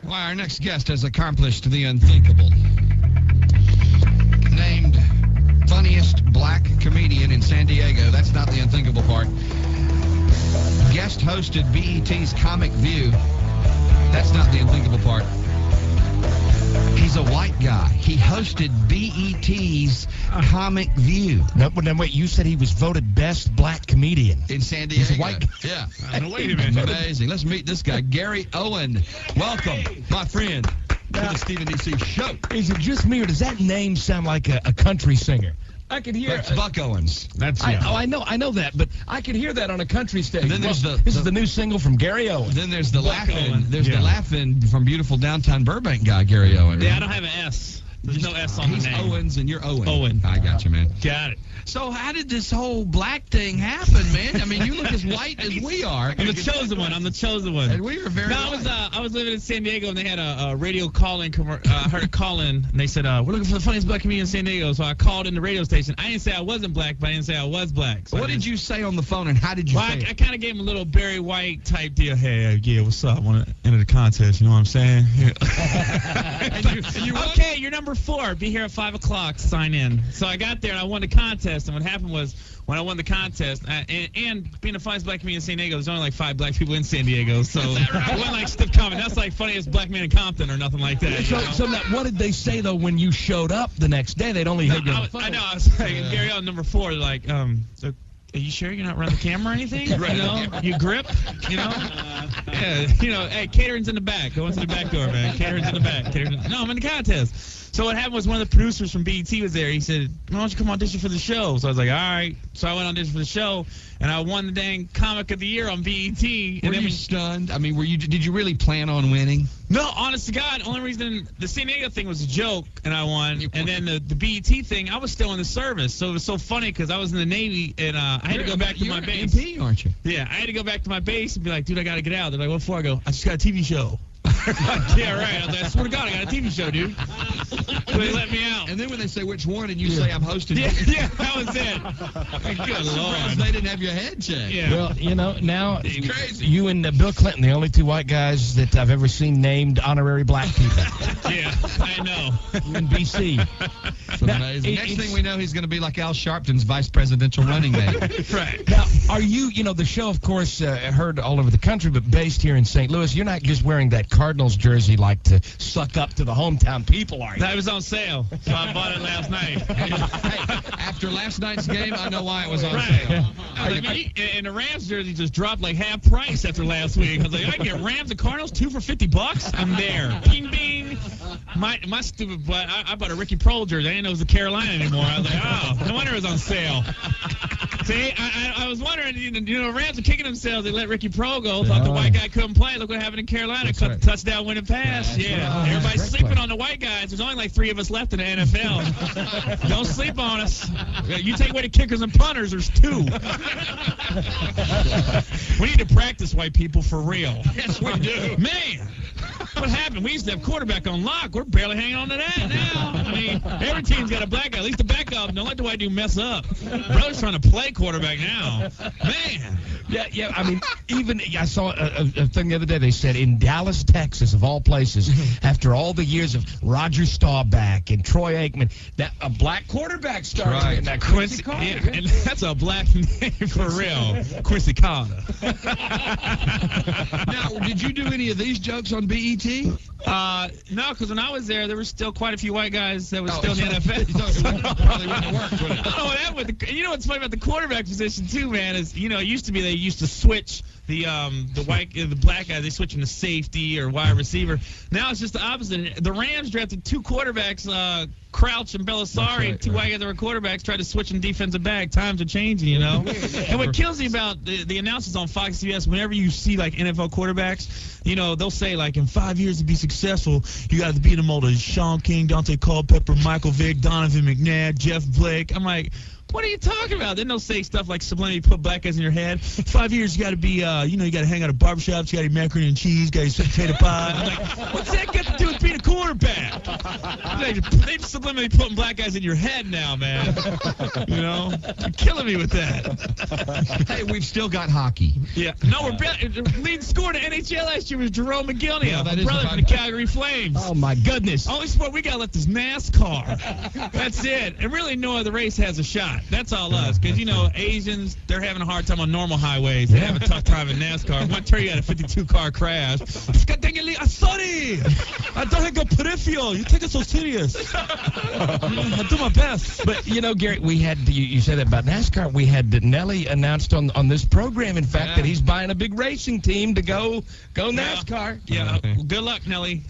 Why, our next guest has accomplished the unthinkable. Named funniest black comedian in San Diego. That's not the unthinkable part. Guest hosted BET's Comic View. That's not the unthinkable part. He's a white guy. He hosted BET's Comic View. No, wait, you said he was voted best black comedian. In San Diego. He's a white guy. Yeah. Wait a minute. Amazing. Let's meet this guy, Gary Owens. Welcome, my friend, to the Stephen D.C. Show. Is it just me, or does that name sound like a country singer? I could hear That's Buck Owens. I know that, but I could hear that on a country station. And then there's this is the new single from Gary Owens. Then there's the laughing. There's the laughing from beautiful downtown Burbank guy, Gary Owens. Yeah, I don't have an S. There's no S on the name. He's Owens, and you're Owen. Owen. I got you, man. Got it. So how did this whole black thing happen, man? I mean, you look as white as we are. I'm the chosen one. And we were very. No, I was living in San Diego, and they had a radio call-in. I heard a call-in, and they said, "We're looking for the funniest black comedian in San Diego." So I called in the radio station. I didn't say I wasn't black, but I didn't say I was black. So what did you say on the phone, and how did you say it? I kind of gave him a little Barry White type deal. Hey, yeah, what's up? I want to enter the contest. You know what I'm saying? Yeah. Okay, you're number 4. Be here at 5 o'clock. Sign in. So I got there, and I won the contest. And what happened was, when I won the contest, and being the funniest black comedian in San Diego, there's only like 5 black people in San Diego. So it wasn't like stiff comment. That's like funniest black man in Compton or nothing like that. So now, what did they say, though, when you showed up the next day? They'd only heard you on the phone. I know. I was like, Gary Owens, number 4. They're like, so, are you sure you're not running the camera or anything? Right. You know, you grip, you know? Yeah, you know, hey, catering's in the back. Go into the back door, man. Catering's in the back. No, I'm in the contest. So what happened was one of the producers from BET was there. He said, why don't you come audition for the show? So I was like, all right. So I went audition for the show, and I won the dang Comic of the Year on BET. Were you stunned? I mean, did you really plan on winning? No, honest to God, only reason the San Diego thing was a joke, and I won. And then the BET thing, I was still in the service. So it was so funny because I was in the Navy, and I had to go back to my base. You're an MP, aren't you? Yeah, I had to go back to my base and be like, dude, I got to get out. They're like, what for? I go, I just got a TV show. Yeah, right. I was like, I swear to God, I got a TV show, dude. So they let me out. And then when they say which one, and you say I'm hosting. Yeah, that was it. Good Lord. They didn't have your head checked. Yeah. Well, you know, now it's crazy. You and Bill Clinton, the only 2 white guys that I've ever seen named honorary black people. Yeah, I know. You in B.C. It's amazing. Next thing we know, he's going to be like Al Sharpton's vice presidential running mate. Right. Now, are you know, the show, of course, heard all over the country, but based here in St. Louis, you're not just wearing that Cardinals jersey like to suck up to the hometown people, are you? That was on sale, so I bought it last night. Hey, after last night's game, I know why it was on right. sale. And the Rams jersey just dropped like half price after last week. I was like, I can get Rams and Cardinals 2 for $50. I'm there. Bing, bing. My stupid butt, I bought a Ricky Prohl jersey. I didn't know it was the Carolina anymore. I was like, oh, no wonder it was on sale. See, I was wondering, you know, Rams are kicking themselves. They let Ricky Prohl go. Thought the white guy couldn't play. Look what happened in Carolina. Cut the touchdown, winning pass. Yeah. Everybody's sleeping on the white guys. There's only like 3 of us left in the NFL. Don't sleep on us. You take away the kickers and punters, there's 2. We need to practice, white people, for real. Yes, we do. Man. What happened? We used to have quarterback on lock. We're barely hanging on to that now. I mean, every team's got a black guy. At least the backup. Don't let the white dude mess up. Brother's trying to play quarterback now. Man. Yeah. I mean, even I saw a thing the other day. They said in Dallas, Texas, of all places, after all the years of Roger Staubach and Troy Aikman, that a black quarterback started. Right. That Quincy Carter. Yeah, and that's a black name for real. Quincy Carter. Now, did you do any of these jokes on BET? No, because when I was there were still quite a few white guys that were still in the NFL. It probably wouldn't have worked, would it? I don't know what happened with you know what's funny about the quarterback position too, man, is, you know, it used to be they used to switch the black guys, they switch them to safety or wide receiver. Now it's just the opposite. The Rams drafted 2 quarterbacks, Crouch and Belisari, right, 2 white guys that were quarterbacks, tried to switch them defensive back. Times are changing, you know. And what kills me about the announcers on Fox CBS, whenever you see like NFL quarterbacks, you know, they'll say like in 5 years to be successful, you got to beat them all to Sean King, Dante Culpepper, Michael Vick, Donovan McNabb, Jeff Blake. I'm like, what are you talking about? Then they'll say stuff like subliminally put black guys in your head. 5 years, you got to be, you know, you got to hang out at barbershops, you got to eat macaroni and cheese, got to eat sweet potato pie. I'm like, what's that got to do with being a quarterback? They've subliminally putting black guys in your head now, man. You know, you're killing me with that. Hey, we've still got hockey. Yeah, no, leading scorer in the NHL last year was Jerome McGillney, Yeah, that my is brother from the Calgary Flames. Oh, my goodness. Only sport we got left is NASCAR. That's it. And really, no other race has a shot. That's all us. Because, you know, Asians, they're having a hard time on normal highways. They have a tough time in NASCAR. One turn, you had a 52-car crash. I'm sorry. I don't have a peripheral. You take it so serious. I do my best. But, you know, Gary, we had, you said that about NASCAR. We had Nelly announced on this program, in fact, that he's buying a big racing team to go NASCAR. Yeah, good luck, Nelly.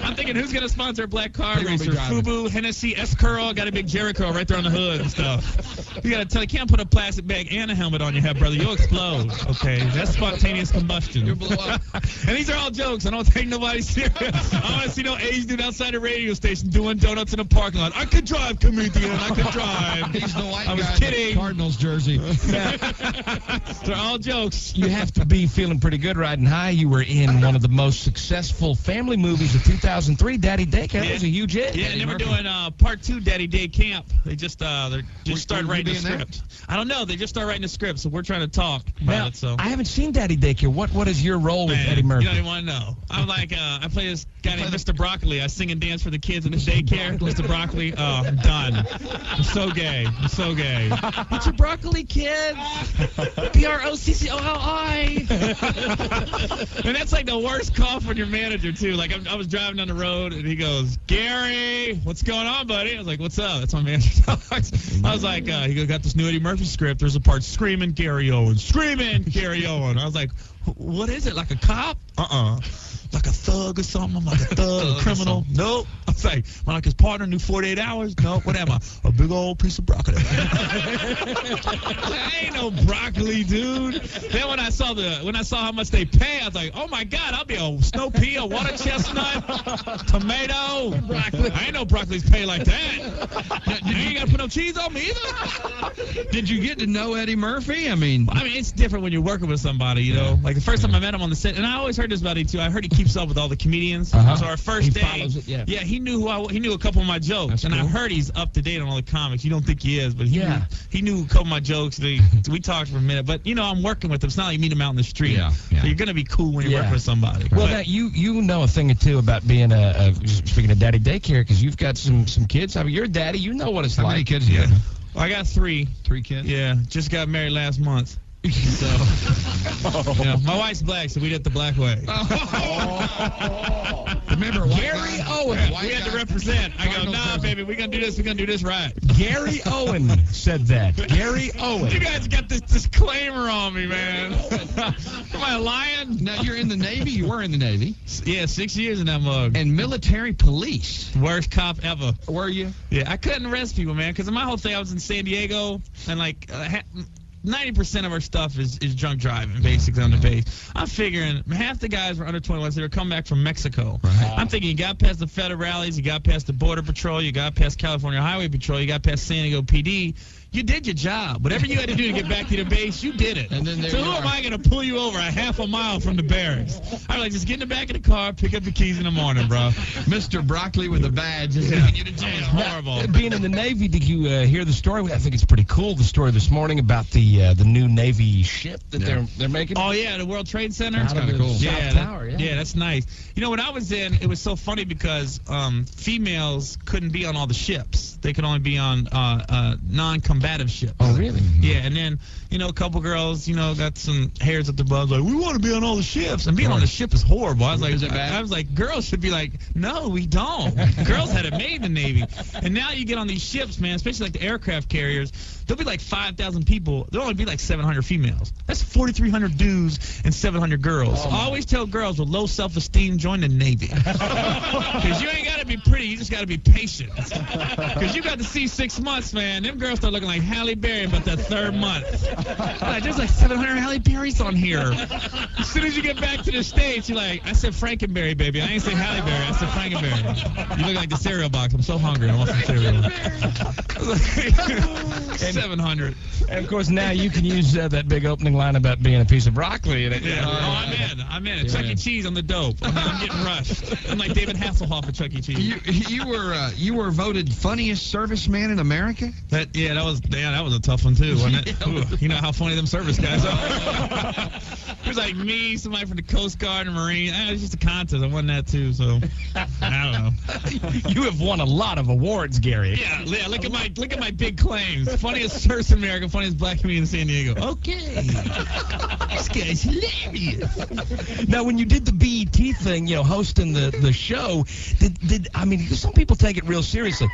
I'm thinking, who's going to sponsor a black car racer? Fubu, Hennessy, S-Curl, got a big Jericho right there on the hood and stuff. You got to tell you can't put a plastic bag and a helmet on your head, brother. You'll explode. Okay, that's spontaneous combustion. You'll blow up. And these are all jokes. I don't take nobody serious. I don't want to see no Asian dude outside a radio station doing donuts in a parking lot. I could drive, comedian. I could drive. He's the white I was guy kidding. in the Cardinals jersey. They're all jokes. You have to be feeling pretty good riding high. You were in one of the most successful family movies of 2003, Daddy Daycare. That was a huge hit. Yeah, and then we're doing part 2, Daddy Day Camp. They just started writing the script. I don't know. They just started writing the script, so we're trying to talk about it. So I haven't seen Daddy Daycare. What is your role with Eddie Murphy? You don't even want to know. I'm like, I play this guy named Mr. Broccoli. I sing and dance for the kids in the daycare. Mr. Broccoli. Oh, I'm done. I'm so gay. I'm so gay. What's your broccoli, kid? Broccoli. And that's like the worst call from your manager, too. Like, I was driving down the road, and he goes, Gary, what's going on, buddy? I was like, what's up? That's my manager. I was like, he goes, got this new Eddie Murphy script. There's a part screaming Gary Owens. Screaming Gary Owens. I was like, what is it, like a cop? Like a thug or something? I'm like a thug, a criminal? Nope. I was like, am I like his partner, new 48 hours? Nope. What am I? A big old piece of broccoli. I ain't no broccoli, dude. Then when I saw how much they pay, I was like, oh my God, I'll be a snow pea, a water chestnut, tomato. Broccoli. I ain't no broccoli's pay like that. You ain't got to put no cheese on me either. Did you get to know Eddie Murphy? I mean, it's different when you're working with somebody, you know. Like the first time I met him on the set, and I always heard this about him too. I heard he keeps up with all the comedians. So our first day, he knew he knew a couple of my jokes. That's cool. I heard he's up to date on all the comics. You don't think he is, but he knew a couple of my jokes. We talked for a minute, but you know, I'm working with him. It's not like you meet him out in the street. So you're gonna be cool when you work with somebody. Well, now you know a thing or two about being speaking of Daddy Daycare, because you've got some kids. I mean, you're a daddy. You know what it's like. How many kids? Yeah. I got 3. 3 kids? Yeah, just got married last month. So, my wife's black, so we did it the black way. Remember, Gary Owens. We had to represent. I go, nah, baby, we're going to do this. We're going to do this right. Gary Owens said that. Gary Owens. You guys got this disclaimer on me, man. Am I lying? Now, you're in the Navy. You were in the Navy. Yeah, 6 years in that mug. And military police. Worst cop ever. Were you? Yeah, I couldn't arrest people, man, because my whole thing, I was in San Diego, and, like, 90% of our stuff is drunk driving, basically, on the base. I'm figuring half the guys were under 21, so they were coming back from Mexico. Right. I'm thinking you got past the federal rallies, you got past the Border Patrol, you got past California Highway Patrol, you got past San Diego PD. You did your job. Whatever you had to do to get back to the base, you did it. And then so who am I going to pull you over a half a mile from the barracks? I'm like, just get in the back of the car, pick up the keys in the morning, bro. Mr. Broccoli with a badge is taking you to jail. It's horrible. Being in the Navy, did you hear the story? I think it's pretty cool, the story this morning about the new Navy ship that they're making. Oh, yeah, the World Trade Center. That's kind of cool. South Tower, yeah, that's nice. You know, when I was in, it was so funny because females couldn't be on all the ships. They could only be on non-combative ships. Oh, really? Yeah, and then, you know, a couple girls, you know, got some hairs up their butts, like, we want to be on all the ships. And being on the ship is horrible. I was like, is it bad? I was like, girls should be like, no, we don't. Girls had it made in the Navy. And now you get on these ships, man, especially like the aircraft carriers, there'll be like 5,000 people. There'll only be like 700 females. That's 4,300 dudes and 700 girls. I always tell girls with low self-esteem, join the Navy. Because you ain't got to be pretty. You just got to be patient. Because you got to see 6 months, man. Them girls start looking like Halle Berry about that 3rd month. Like, there's like 700 Halle Berrys on here. As soon as you get back to the States, you're like, I said Frankenberry, baby. I ain't say Halle Berry. I said Frankenberry. You look like the cereal box. I'm so hungry. I want some cereal. 700. And, of course, now you can use that big opening line about being a piece of broccoli. I'm in. I'm in. Chuck E. Cheese on the dope. I'm getting rushed. I'm like David Hasselhoff at Chuck E. Cheese. You were voted funniest serviceman in America. That was a tough one too, wasn't it? Ooh, you know how funny them service guys are. It was like me, somebody from the Coast Guard and Marine. It was just a contest. I won that too, so I don't know. You have won a lot of awards, Gary. Yeah. Look at my big claims. Funniest service in America, funniest black comedian in San Diego. Okay, this guy's hilarious. Now, when you did the BET thing, hosting the show, did some people take it real seriously.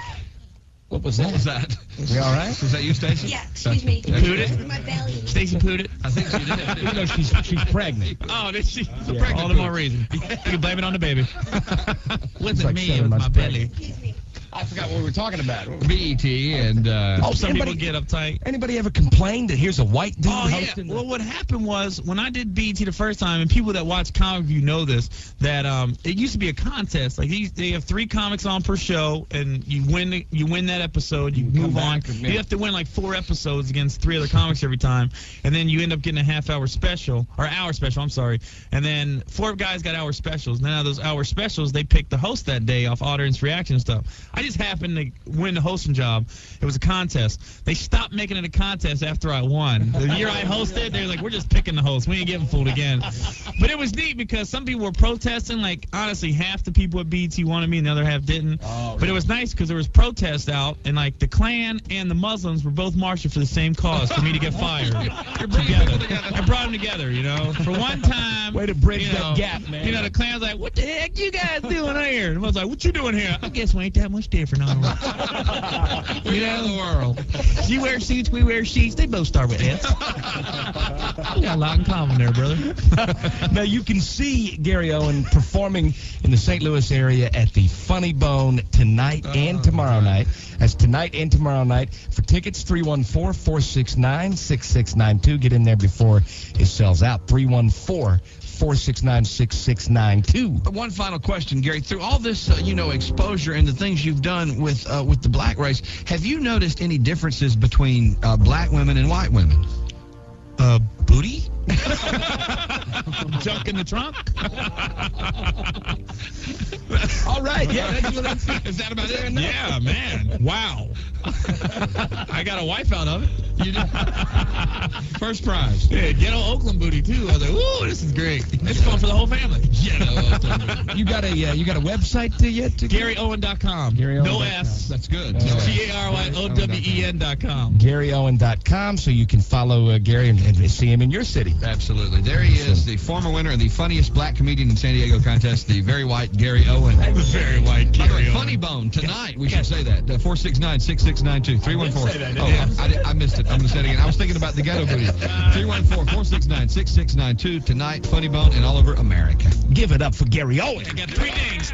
What was that? What was that? You all right? Was that you, Stacey? Yeah, excuse me. Pooed it? My belly. Stacey pooed it? I think she did. Even though she's pregnant. Oh, did she? Yeah. Pregnant all the more reason. You can blame it on the baby. Wasn't like me, 7 it was my months belly. Excuse me. I forgot what we were talking about. BET and Some anybody- people get uptight. Anybody ever complained that here's a white dude Oh, yeah. hosting? Well, what happened was when I did BET the first time, and people that watch Comic View know this, that it used to be a contest. Like they have 3 comics on per show, and you win that episode, you move on. You have to win like 4 episodes against 3 other comics every time, and then you end up getting a hour special, I'm sorry. And then 4 guys got hour specials. And then out of those hour specials, they picked the host that day off audience reaction and stuff. I just happened to win the hosting job. It was a contest. They stopped making it a contest after I won. The year I hosted, they were like, we're just picking the host. We ain't getting fooled again. But it was neat because some people were protesting. Like, honestly, half the people at BET wanted me and the other half didn't. Oh, really? But it was nice because there was protests out, and like the Klan and the Muslims were both marching for the same cause, for me to get fired. You're bringing people together. I brought them together, For one time. Way to bridge that gap, man. The Klan's like, what the heck you guys doing here? And I was like, what you doing here? I guess we ain't that much different on We know the world. You wear suits, we wear sheets. They both start with S. We got a lot in common there, brother. Now, you can see Gary Owen performing in the St. Louis area at the Funny Bone tonight and tomorrow night. That's tonight and tomorrow night. For tickets, 314-469-6692. Get in there before it sells out. 314-469-6692. But one final question, Gary. Through all this, exposure and the things you've done with the black race, have you noticed any differences between black women and white women? Booty? Junk in the trunk? All right. Yeah, Is that about it? Yeah, man. Wow. I got a wife out of it. You did. First prize. Yeah, ghetto Oakland booty, too. I was like, ooh, this is great. It's fun for the whole family. Ghetto Oakland. You got a website yet? GaryOwen.com. GaryOwen.com. No S. That's good. GaryOwen.com. GaryOwen.com, so you can follow Gary and see him in your city. Absolutely. There he is, the former winner of the funniest black comedian in San Diego contest, the very white Gary Owen. Very white By the way, Gary Owen. Funny Bone tonight. We should say that. 469-6692. 314. I missed it. I'm going to say it again. I was thinking about the ghetto booty. 314-469-6692 tonight. Funny Bone and all over America. Give it up for Gary Owen. I got 3 dings.